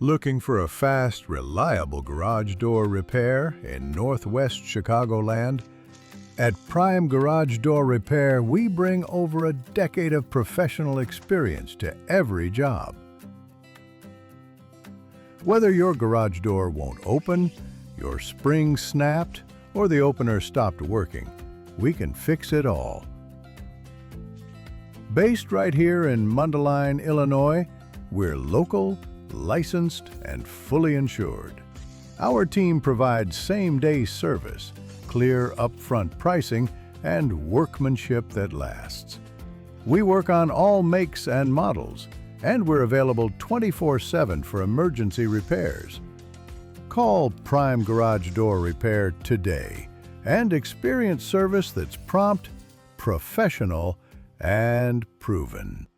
Looking for a fast, reliable garage door repair in Northwest Chicagoland? At Prime Garage Door Repair, we bring over a decade of professional experience to every job. Whether your garage door won't open, your spring snapped, or the opener stopped working, we can fix it all. Based right here in Mundelein, Illinois, we're local, licensed, and fully insured. Our team provides same-day service, clear upfront pricing, and workmanship that lasts. We work on all makes and models, and we're available 24/7 for emergency repairs. Call Prime Garage Door Repair today and experience service that's prompt, professional, and proven.